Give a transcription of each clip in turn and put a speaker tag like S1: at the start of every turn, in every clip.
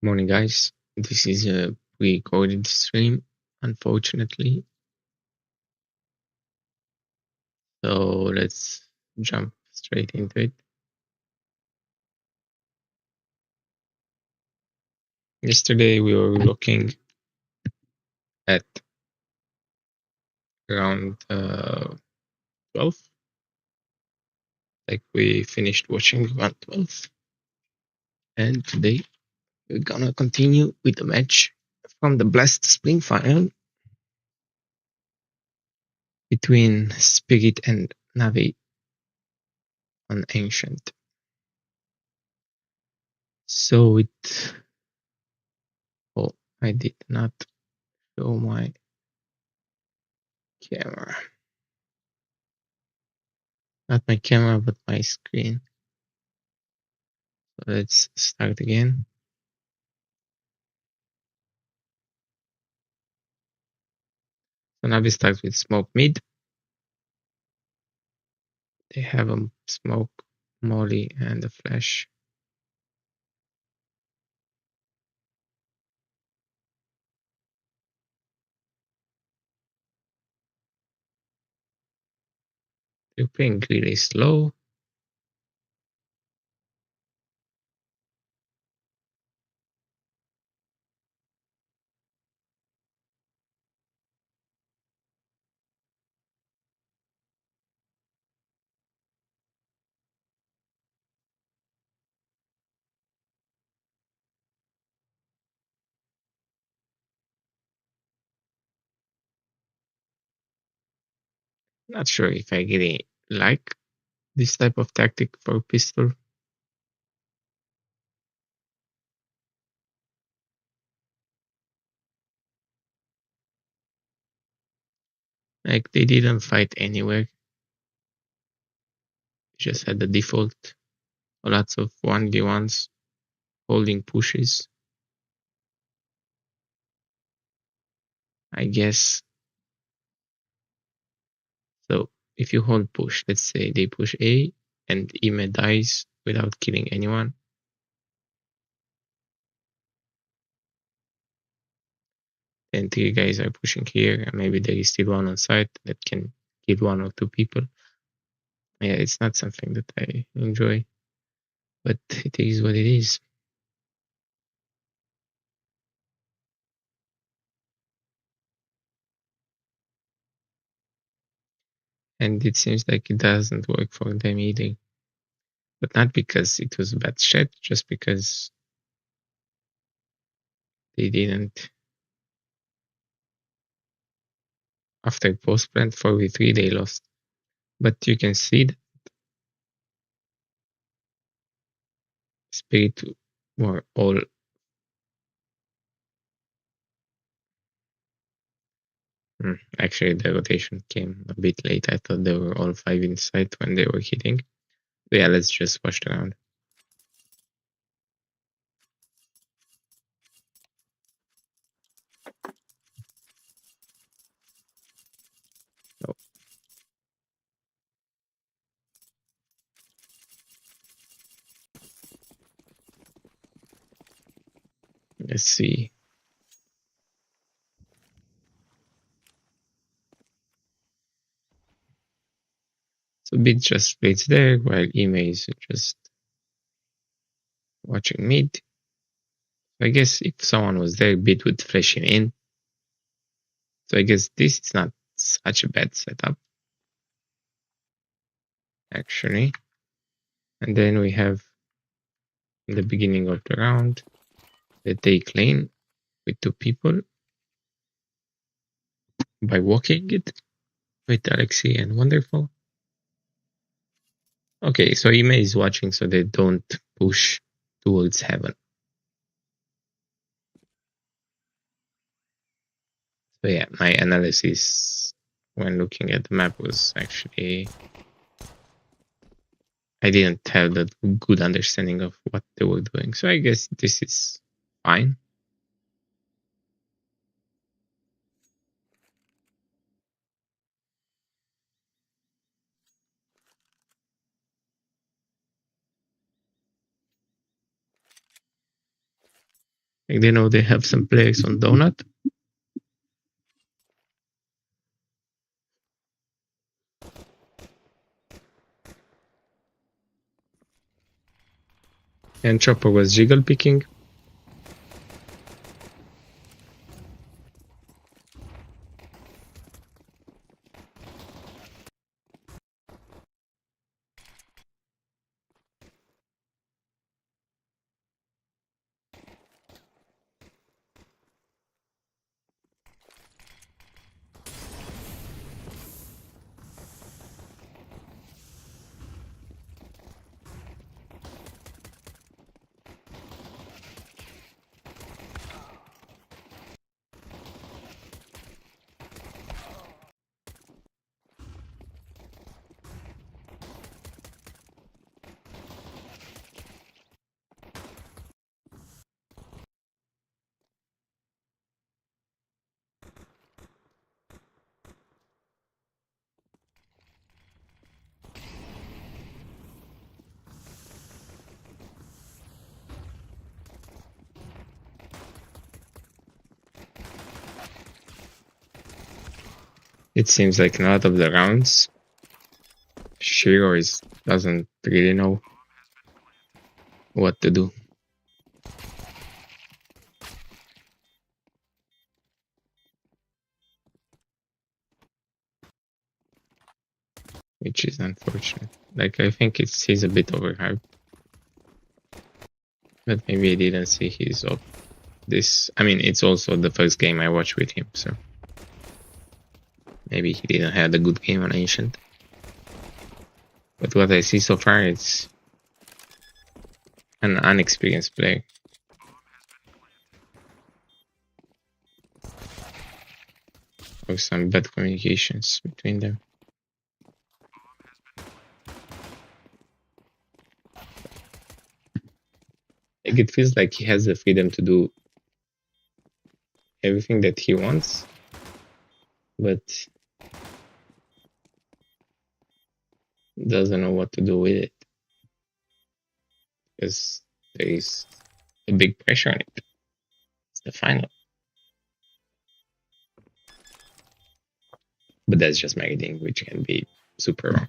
S1: Morning, guys. This is a pre-recorded stream, unfortunately. So let's jump straight into it. Yesterday we were looking at around 12. Like we finished watching around 12. And today we're gonna continue with the match from the Blessed Spring Final between Spirit and Navi on Ancient. So I did not show my camera. Not my camera, but my screen. So let's start again. So now we start with smoke mid. They have a smoke, molly, and a flash. They're playing really slow. Not sure if I really like this type of tactic for pistol. Like they didn't fight anywhere. Just had the default. Lots of 1v1s, holding pushes. I guess. So if you hold push, let's say they push A and Ime dies without killing anyone. Then 3 guys are pushing here, and maybe there is still one on site that can kill 1 or 2 people. Yeah, it's not something that I enjoy, but it is what it is. And it seems like it doesn't work for them either. But not because it was bad shit, just because they didn't. After post-plant 4v3, they lost. But you can see that Spirit were all. Actually, the rotation came a bit late. I thought they were all 5 inside when they were hitting. But yeah, let's just watch the round. So, let's see. So Bit just waits there while Ime is just watching mid. I guess if someone was there, Bit would flash him in. So I guess this is not such a bad setup, actually. And then we have in the beginning of the round the take lane with 2 people by walking it with Alexei and Wonderful. Okay, so Ime is watching so they don't push towards heaven. So yeah, my analysis when looking at the map was actually I didn't have that good understanding of what they were doing. So I guess this is fine. Like they know they have some players on Donut. And Chopper was jiggle picking. It seems like in a lot of the rounds, Shiro doesn't really know what to do. Which is unfortunate. Like I think he's a bit overhyped. But maybe I didn't see his of this. I mean, it's also the first game I watched with him, so maybe he didn't have a good game on Ancient. But what I see so far, it's an unexperienced player. Or some bad communications between them. Like it feels like he has the freedom to do everything that he wants, but doesn't know what to do with it because there is a big pressure on it. It's the final. But that's just my reading, which can be super wrong.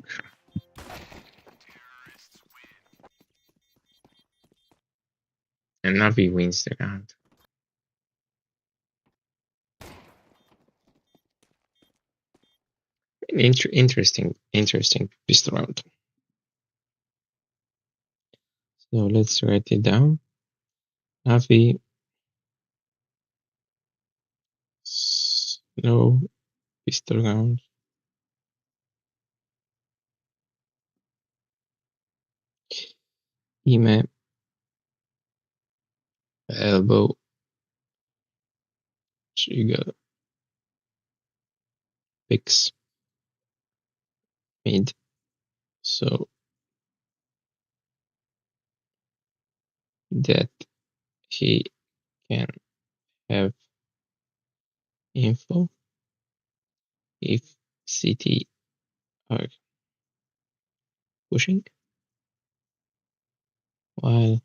S1: And Navi wins the round. An interesting pistol round. So let's write it down. Navi, slow pistol round. Ime, elbow, trigger, picks, mid. So that he can have info if CT are pushing, while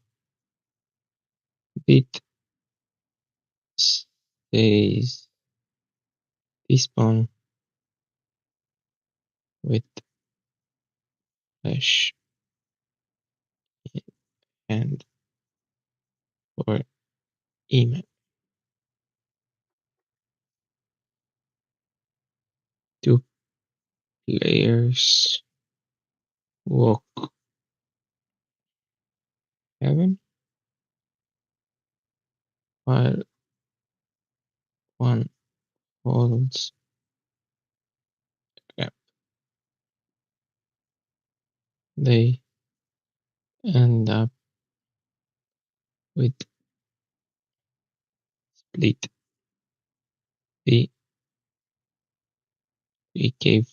S1: bit stays despawn with flash and for email. Two players walk heaven while one holds ramp. They end up with split the cave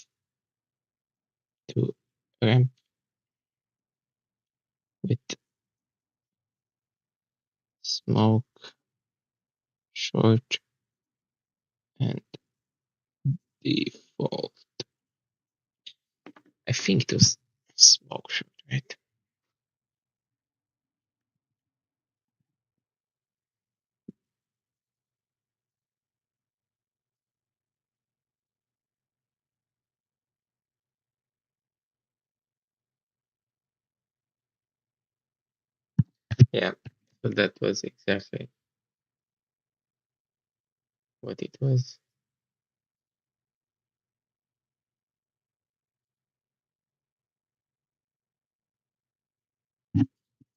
S1: to ramp with smoke short and default. I think it was smoke short, right? Yeah, so that was exactly what it was.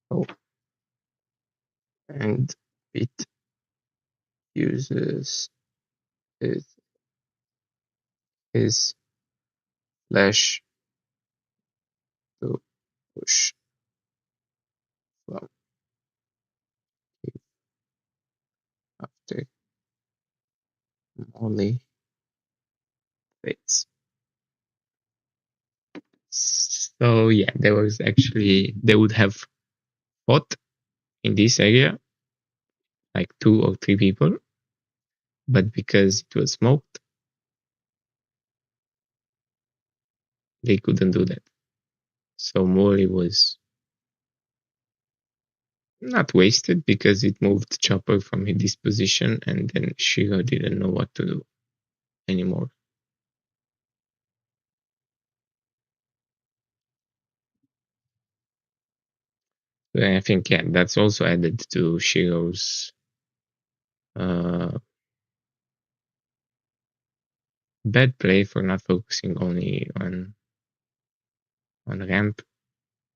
S1: Oh, and it uses his, his flash to push from after Molly fades. So yeah, there was actually they would have fought in this area like 2 or 3 people, but because it was smoked, they couldn't do that. So Molly was not wasted because it moved Chopper from this position, and then Shiro didn't know what to do anymore. So I think yeah, that's also added to Shiro's uh, bad play for not focusing only on ramp.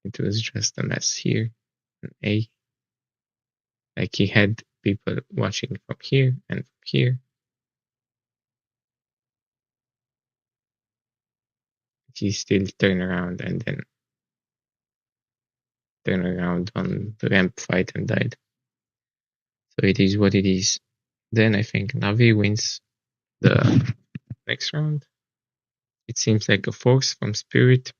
S1: It was just a mess here. A like he had people watching from here and from here. He still turned around and then turned around on the ramp fight and died. So it is what it is. Then I think Navi wins the next round. It seems like a force from Spirit.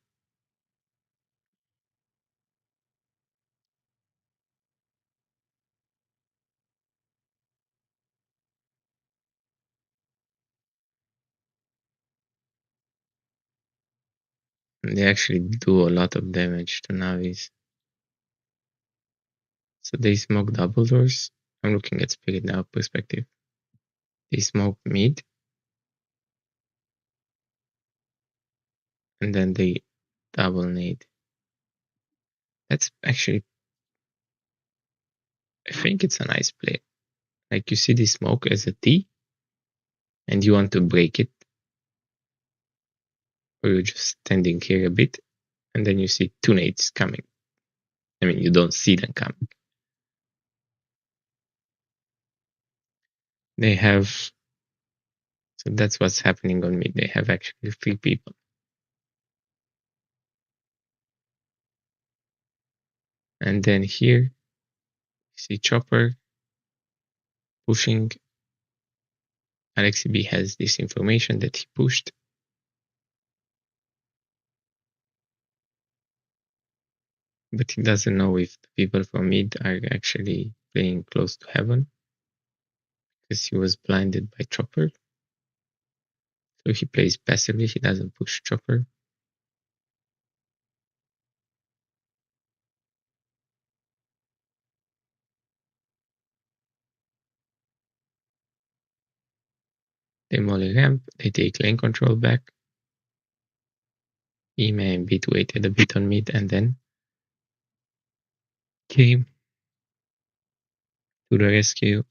S1: And they actually do a lot of damage to Navis. So they smoke double doors. I'm looking at Spirit now perspective. They smoke mid. And then they double nade. That's actually, I think it's a nice play. Like you see the smoke as a T, and you want to break it, or you're just standing here a bit, and then you see 2 nades coming. I mean, you don't see them coming. They have, so that's what's happening on mid. They have actually 3 people. And then here, you see Chopper pushing. Alexi B has this information that he pushed. But he doesn't know if the people from mid are actually playing close to heaven, because he was blinded by Chopper. So he plays passively, he doesn't push Chopper. They molly ramp, they take lane control back. Ime and Beat waited a bit on mid and then came to the rescue.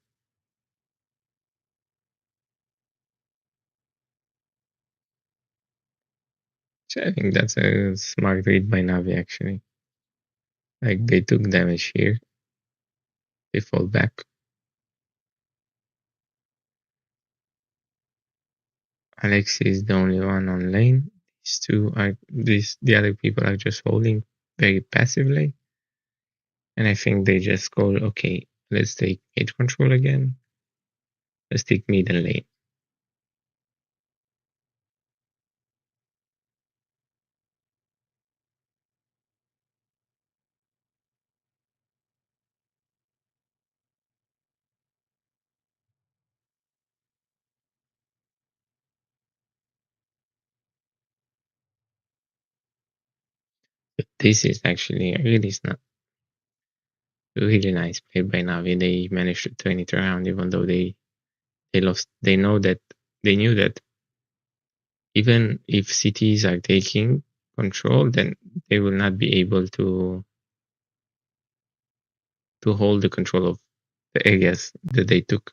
S1: So I think that's a smart read by Navi actually. Like they took damage here. They fall back. Alexi is the only one on lane. The other people are just holding very passively. And I think they just call, okay, let's take mid control again. Let's take mid and lane. But this is actually a really nice play by Navi. They managed to turn it around even though they lost. They knew that even if cities are taking control, then they will not be able to to hold the control of the areas that they took.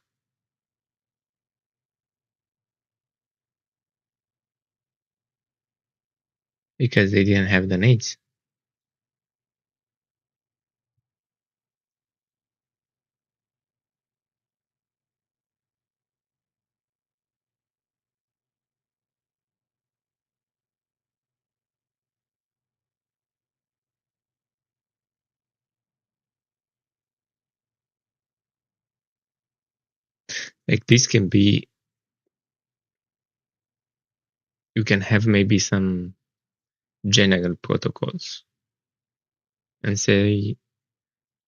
S1: Because they didn't have the nades. Like this can be, you can have maybe some general protocols and say,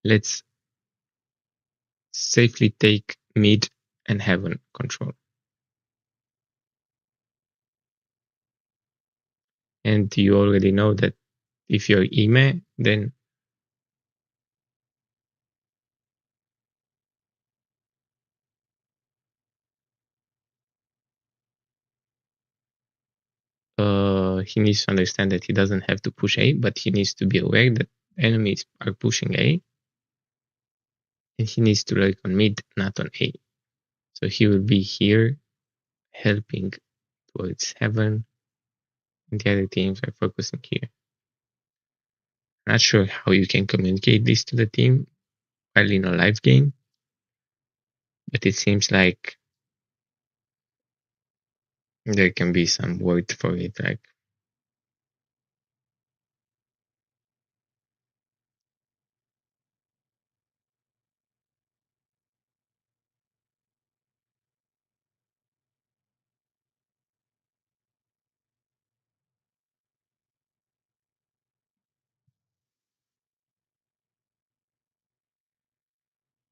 S1: let's safely take mid and heaven control. And you already know that if you're Ime, then he needs to understand that he doesn't have to push A, but he needs to be aware that enemies are pushing A, and he needs to work on mid, not on A. So he will be here helping towards heaven, and the other teams are focusing here. Not sure how you can communicate this to the team while in a live game, but it seems like there can be some word for it, like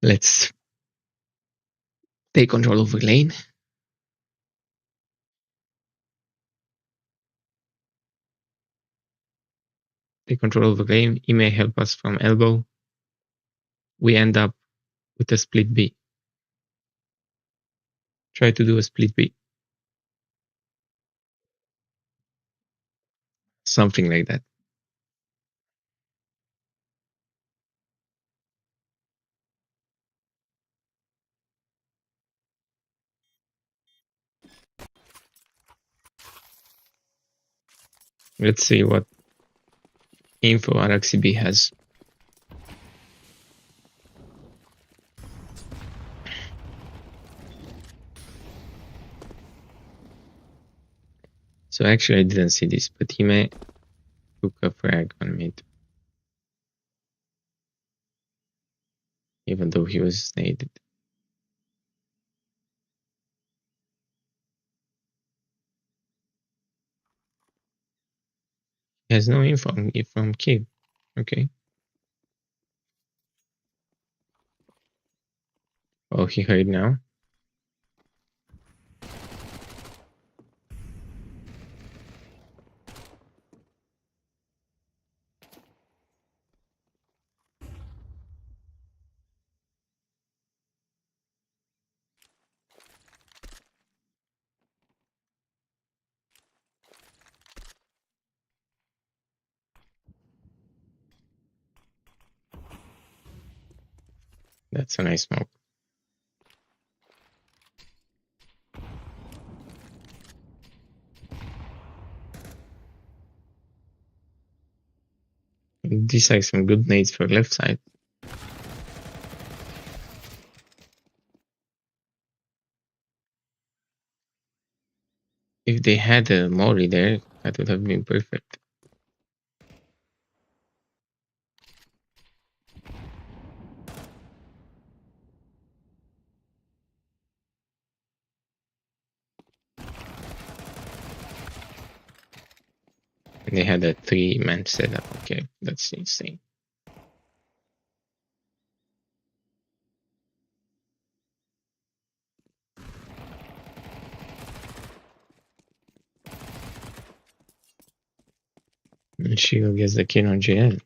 S1: let's take control over lane. Take control of the game. He may help us from elbow. We end up with a split B. Try to do a split B. Something like that. Let's see what info RXCB has. So actually I didn't see this, but he may took a frag on mid. Even though he was naded. He has no info from Kid. Okay. Oh, he heard now. That's a nice smoke. These are some good nades for left side. If they had a Mori there, that would have been perfect. And they had a 3-man setup. Okay, that's insane. And Shigo gets the kill on JL,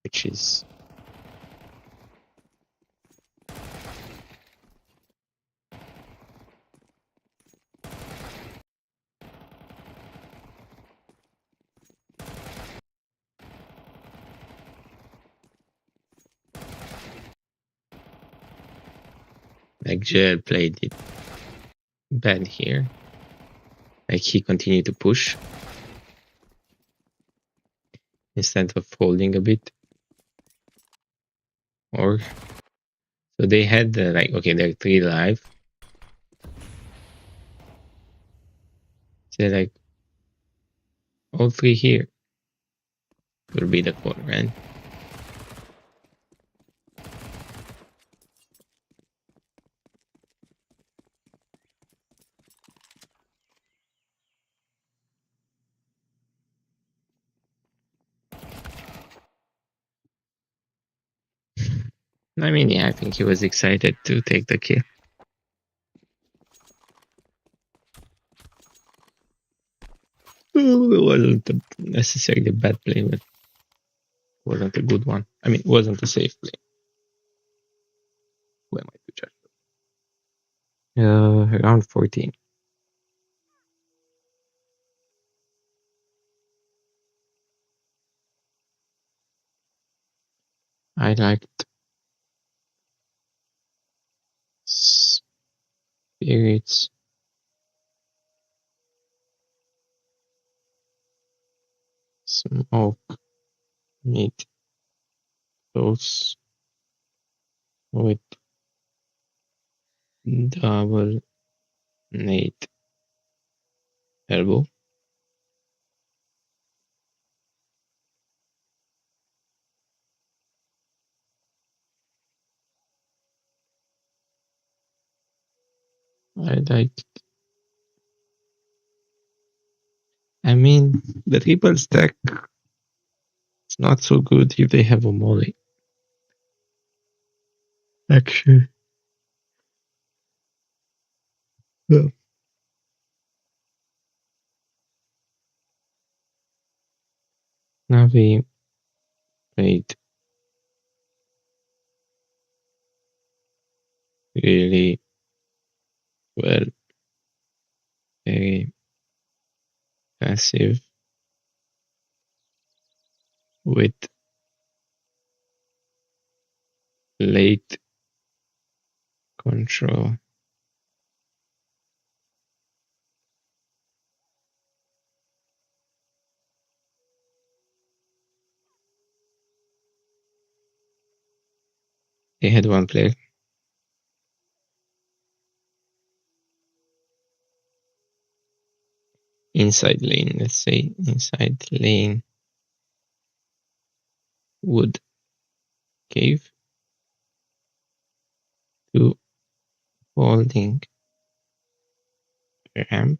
S1: which is Like Joel played it bad here. Like he continued to push instead of holding a bit. Or so they had like, okay, they're 3 live. So like all 3 here will be the core, right? I mean, yeah, I think he was excited to take the kill. It wasn't necessarily a bad play, but it wasn't a good one. I mean, it wasn't a safe play. Who am I to judge? Round 14. I liked spirits, smoke, meat, those with double Nate elbow. I liked. I mean, the triple stack is not so good if they have a molly. Actually, yeah. Navi played really well, very passive with late control. They had one player inside lane, let's say inside lane would cave to holding ramp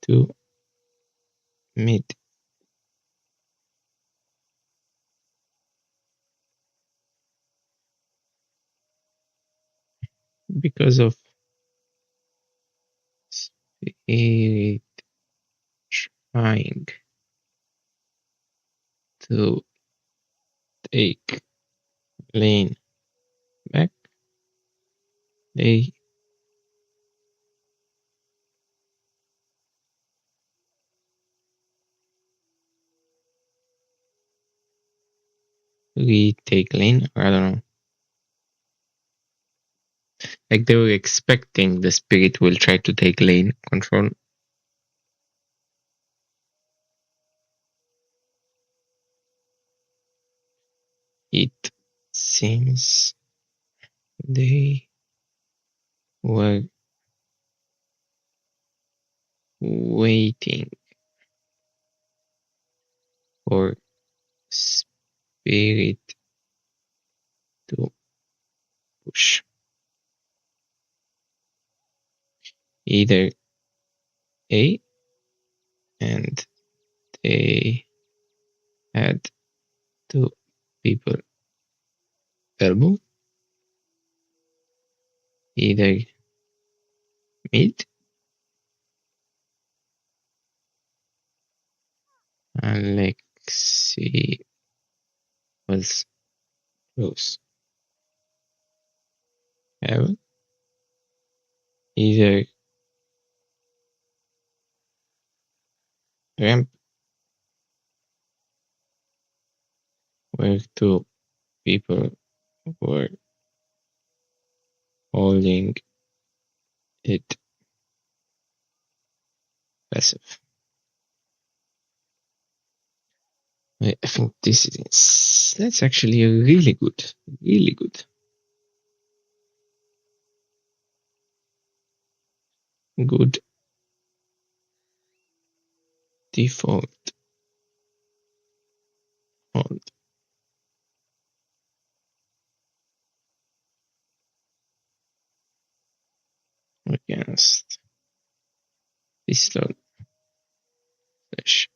S1: to mid. Because of spirit trying to take lane back, they retake lane, or I don't know. Like they were expecting the spirit will try to take lane control. It seems they were waiting for spirit to push. Either A, and they had two people elbow, either mid, Alexi was close. Heaven, either ramp where two people were holding it passive. I think that's actually a really good, good default hold against pistol flash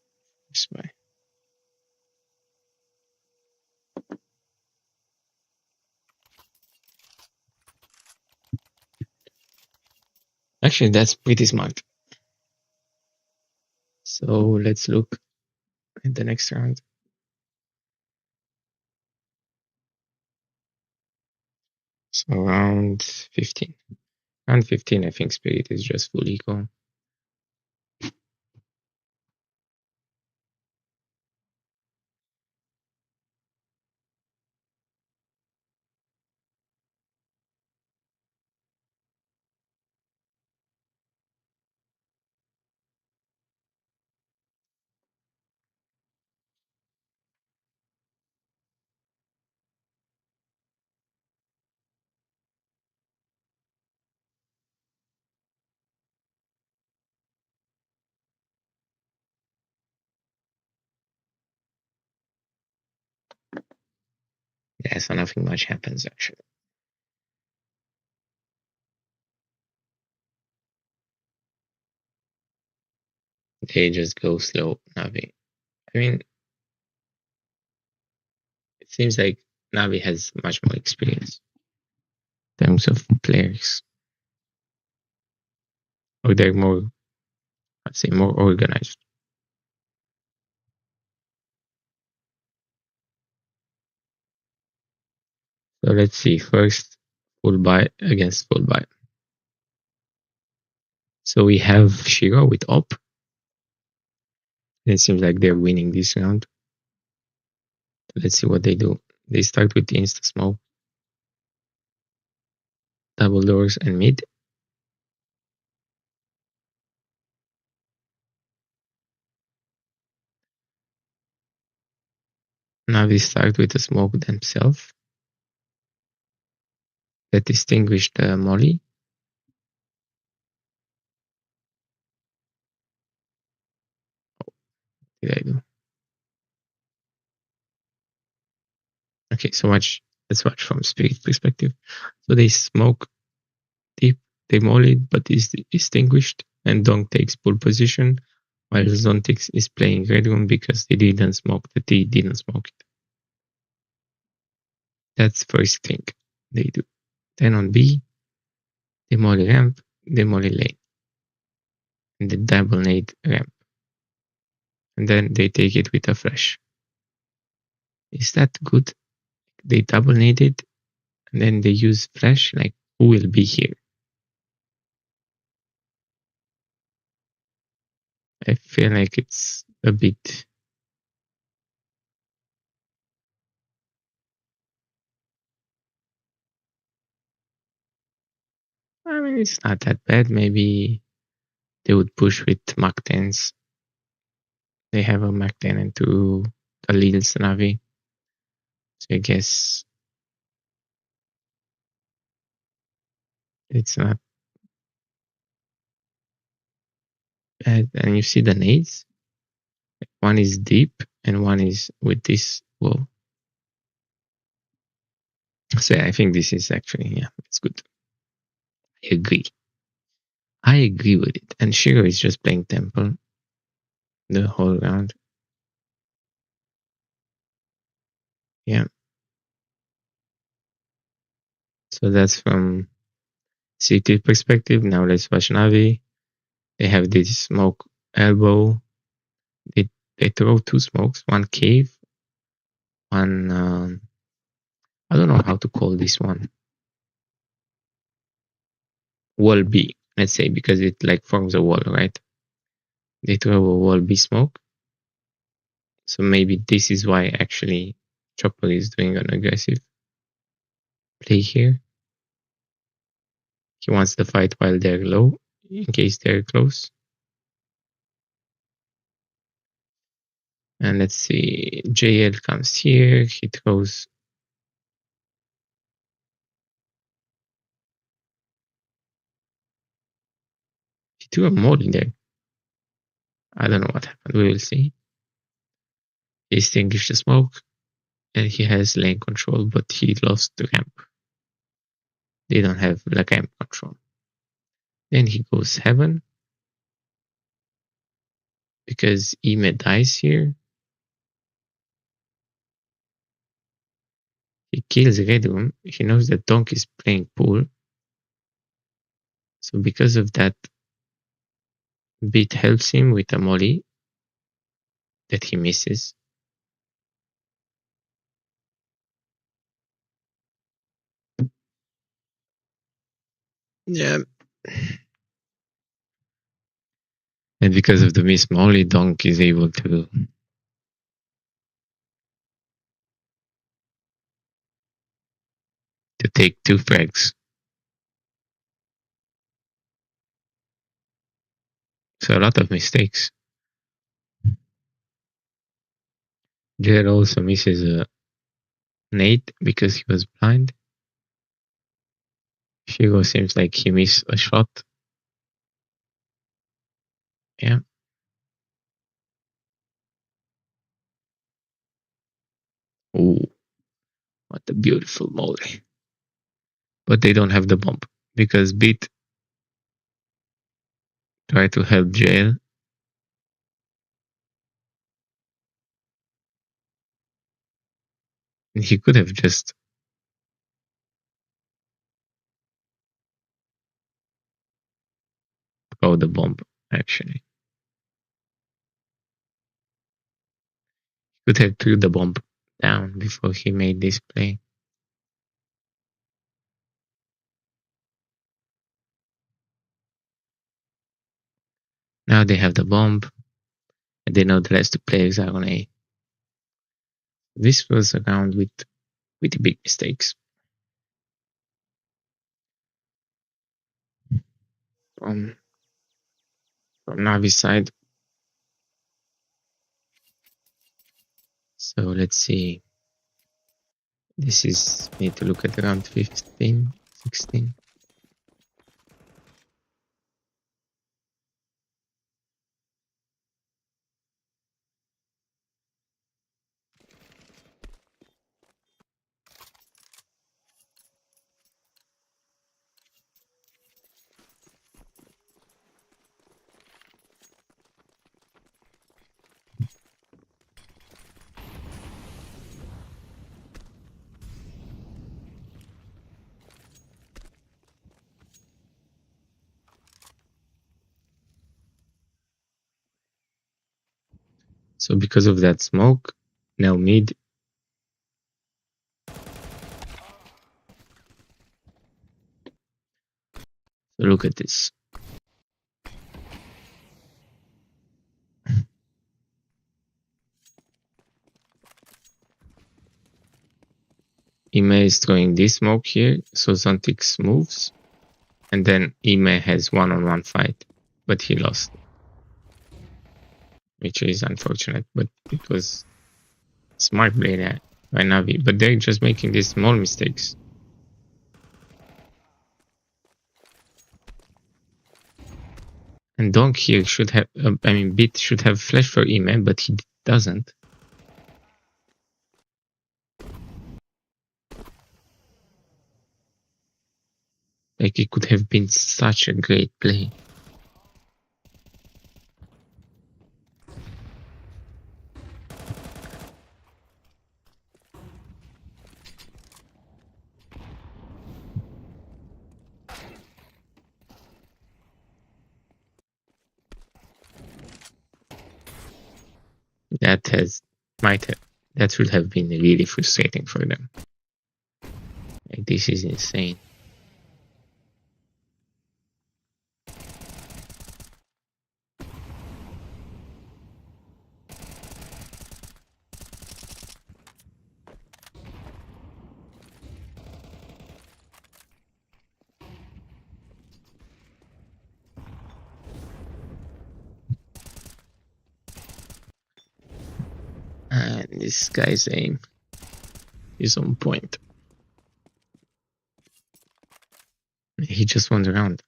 S1: by. Actually, that's pretty smart. So let's look at the next round. So round 15. Round 15, I think Spirit is just full eco. Yeah, so nothing much happens actually. They just go slow, Navi. I mean, it seems like Navi has much more experience in terms of players. Or they're more, I'd say, more organized. So let's see. First, full buy against full buy. So we have Shiro with op. It seems like they're winning this round. Let's see what they do. They start with the insta smoke, double doors, and mid. Now they start with the smoke themselves that distinguished the molly. What did I do? Okay, so let's watch from Spirit perspective. So they smoke deep, they molly, but is distinguished, and Dong takes pole position, while Zontix is playing red room because they didn't smoke the T, didn't smoke it. That's first thing they do. Then on B, they molly ramp, they molly lane, and they double nade ramp. And then they take it with a flash. Is that good? They double nade it, and then they use flash, like who will be here? I feel like it's a bit. I mean, it's not that bad. Maybe they would push with Mach 10s. They have a Mach 10 and two Alil's Navi. So I guess it's not bad. And you see the nades? One is deep and one is with this wall. So yeah, I think this is actually, yeah, it's good. I agree. I agree with it. And Shiro is just playing Temple the whole round. Yeah. So that's from CT perspective. Now let's watch Navi. They have this smoke elbow. They they throw two smokes, one cave, one I don't know how to call this one. Wall B, let's say, because it like forms a wall, right? They throw a wall B smoke. So maybe this is why actually Chopper is doing an aggressive play here. He wants the fight while they're low, in case they're close. And let's see, JL comes here, he throws. He threw a molly there. I don't know what happened, we will see. He extinguished the smoke, and he has lane control, but he lost the ramp. They don't have the ramp control. Then he goes heaven, because Ime dies here. He kills Red Room. He knows that Donk is playing pool. So because of that, Beat helps him with a molly that he misses. Yeah. And because of the miss molly, Donk is able to take 2 frags. So a lot of mistakes. Jared also misses a nade because he was blind. Hugo seems like he missed a shot. Yeah. Ooh, what a beautiful molly. But they don't have the bomb because Beat tried to help Jail. And he could have just thrown the bomb, actually. He could have threw the bomb down before he made this play. Now they have the bomb, and they know the rest of the players are on A. This was a round with big mistakes from Navi's side. So let's see. This is, need to look at around 15, 16. So because of that smoke, now mid. So look at this. Ime is throwing this smoke here, so Zontix moves, and then Ime has one-on-one fight, but he lost, which is unfortunate, but it was smart play by Navi, but they're just making these small mistakes. And Donk here should have, Beat should have flash for Ime, but he doesn't. Like, it could have been such a great play. That should have been really frustrating for them. Like, this is insane. And this guy's aim is on point. He just won the round.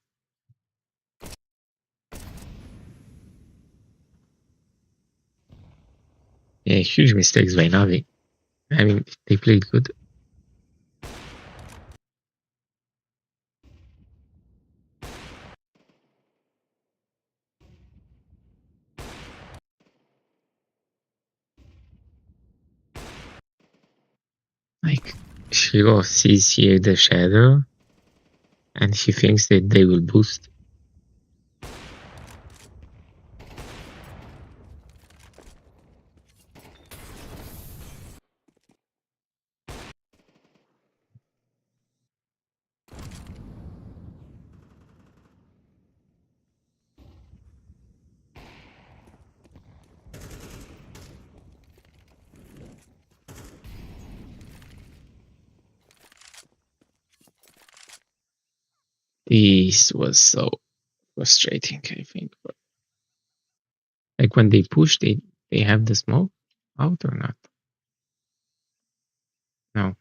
S1: Yeah, huge mistakes by Navi. I mean, they played good. Like, Shiro sees here the shadow, and he thinks that they will boost. This was so frustrating, I think. Like when they push, they have the smoke out or not? No.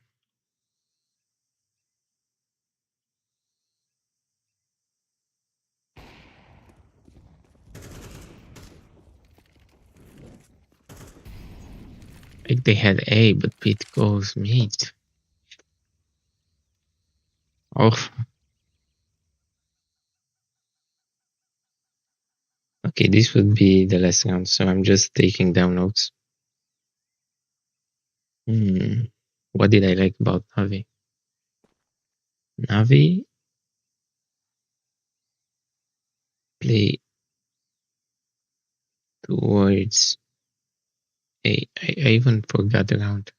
S1: Like they had A, but Pete goes mid. Oh, okay, this would be the last round, so I'm just taking down notes. What did I like about Navi? Navi play towards A. I even forgot the round.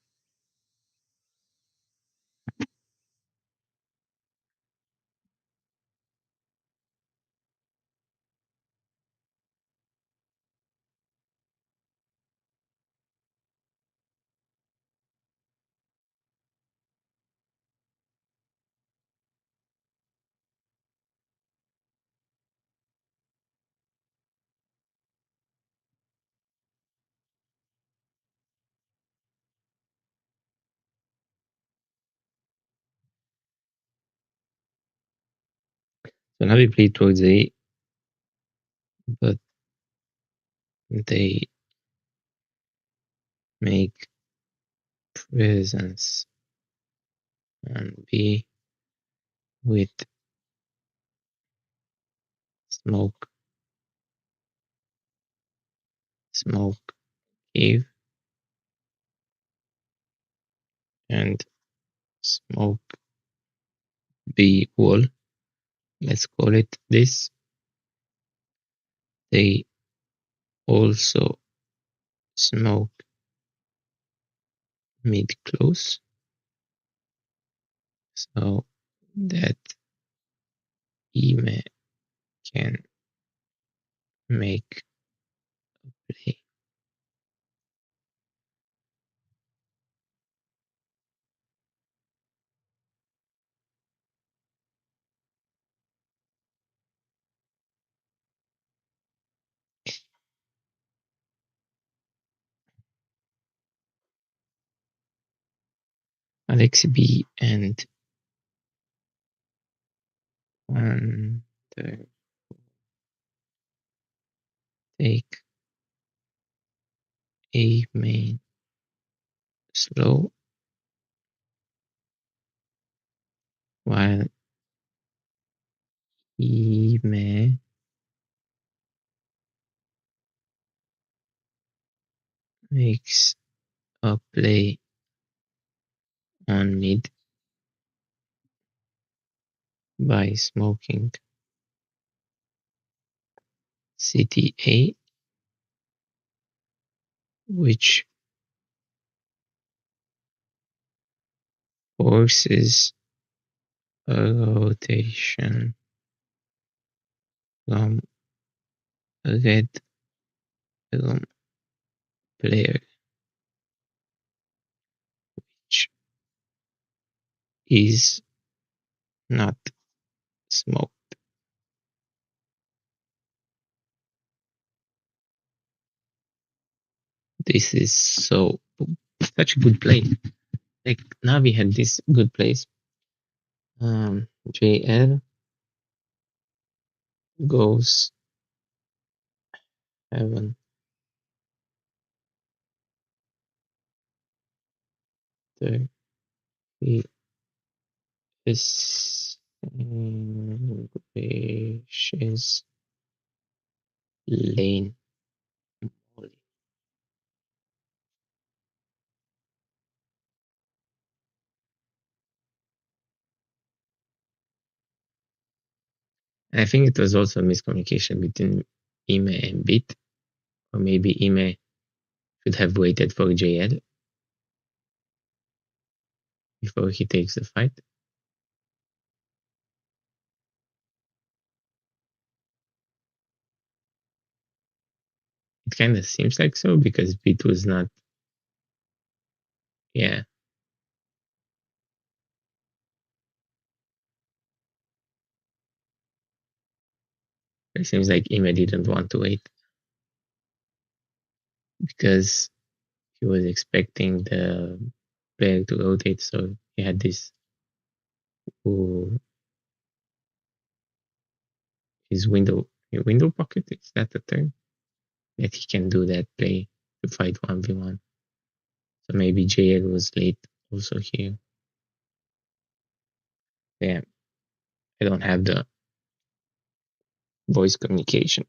S1: So Navi played towards A, but they make presence on B with smoke, smoke cave, and smoke B wall. Let's call it this. They also smoke mid close, so that Ime can make play. Alex B and one take A main slow while Ime makes a play on mid by smoking city A, which forces a rotation from red room player, which is not smoked. This is so such a good play. Like Navi had this good plays. JL goes 7, 30 distinguishes lane. I think it was also a miscommunication between Ime and Bit, or maybe Ime should have waited for JL before he takes the fight. It kind of seems like so because Bit was not. Yeah, it seems like Ime didn't want to wait because he was expecting the player to rotate, so he had this. Ooh, his window pocket, is that the term? That he can do that play to fight 1v1. So maybe JL was late also here. Yeah, I don't have the voice communication.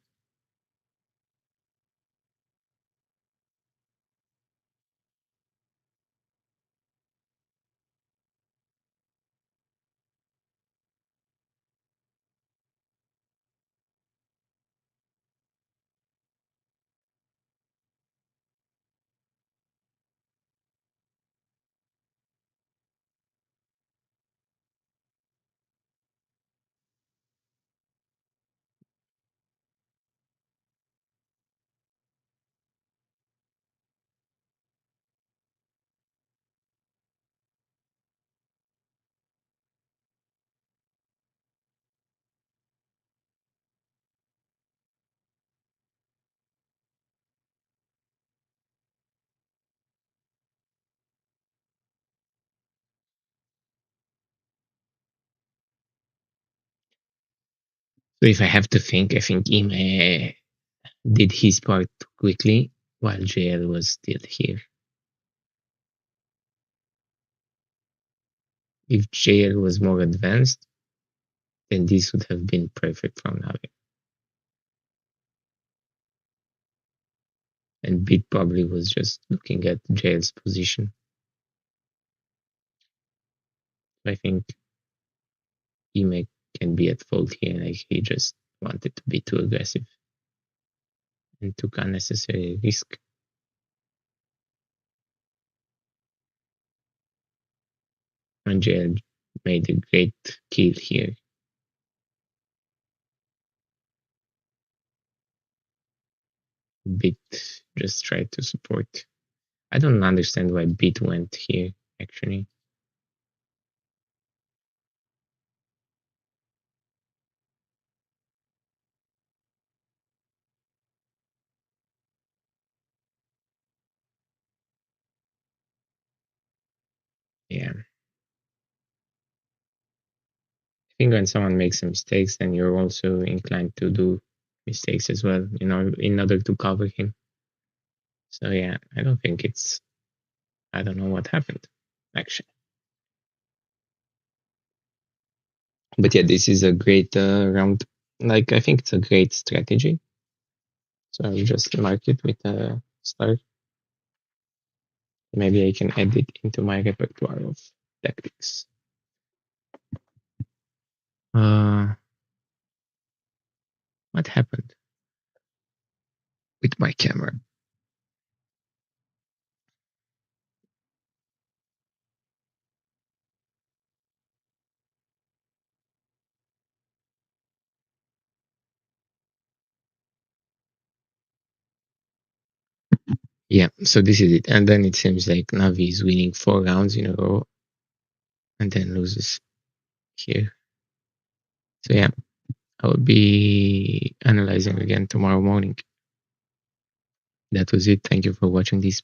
S1: So if I have to think, I think Ime did his part quickly while JL was still here. If JL was more advanced, then this would have been perfect from Navi. And Bit probably was just looking at JL's position. I think Ime can be at fault here. Like he just wanted to be too aggressive and took unnecessary risk. And JL made a great kill here. Bit just tried to support. I don't understand why Bit went here, actually. Yeah. I think when someone makes mistakes, then you're also inclined to do mistakes as well, in order to cover him. So yeah, I don't think it's. I don't know what happened, actually. But yeah, this is a great round. Like, I think it's a great strategy. So I'll just mark it with a star. Maybe I can add it into my repertoire of tactics. What happened with my camera? Yeah, so this is it. And then it seems like Navi is winning 4 rounds in a row and then loses here. So yeah, I'll be analyzing again tomorrow morning. That was it. Thank you for watching this